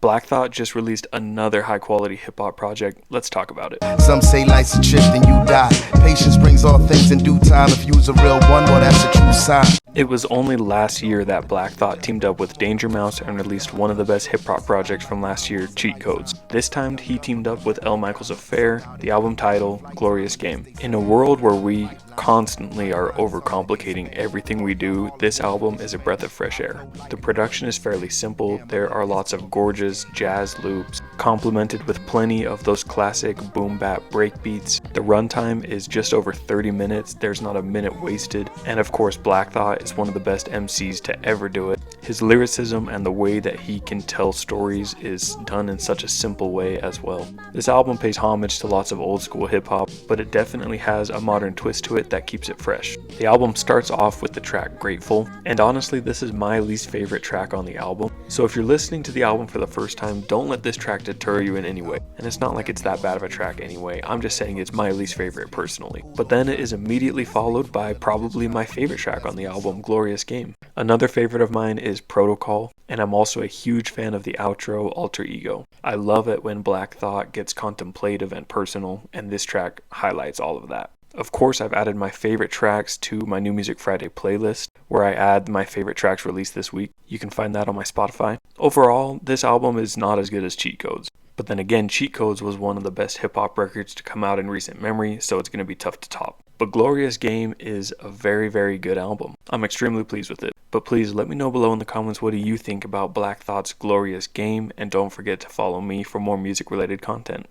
Black Thought just released another high quality hip hop project. Let's talk about it. Some say life's a trip, then you die. Patience brings all things in due time. If you's a real one, well, that's a true sign. It was only last year that Black Thought teamed up with Danger Mouse and released one of the best hip hop projects from last year, Cheat Codes. This time he teamed up with L. Michaels Affair, the album title, Glorious Game. In a world where we constantly are overcomplicating everything we do, this album is a breath of fresh air. The production is fairly simple, there are lots of gorgeous jazz loops, complemented with plenty of those classic boom bap break beats. The runtime is just over 30 minutes, there's not a minute wasted, and of course Black Thought is one of the best MCs to ever do it. His lyricism and the way that he can tell stories is done in such a simple way as well. This album pays homage to lots of old school hip hop, but it definitely has a modern twist to it that keeps it fresh. The album starts off with the track Grateful, and honestly this is my least favorite track on the album. So if you're listening to the album for the first time, don't let this track deter you in any way. And it's not like it's that bad of a track anyway, I'm just saying it's my least favorite personally. But then it is immediately followed by probably my favorite track on the album, Glorious Game. Another favorite of mine is Protocol, and I'm also a huge fan of the outro, Alter Ego. I love it when Black Thought gets contemplative and personal, and this track highlights all of that. Of course, I've added my favorite tracks to my New Music Friday playlist, where I add my favorite tracks released this week. You can find that on my Spotify. Overall, this album is not as good as Cheat Codes. But then again, Cheat Codes was one of the best hip-hop records to come out in recent memory, so it's going to be tough to top. But Glorious Game is a very, very good album. I'm extremely pleased with it. But please let me know below in the comments what do you think about Black Thought's Glorious Game, and don't forget to follow me for more music-related content.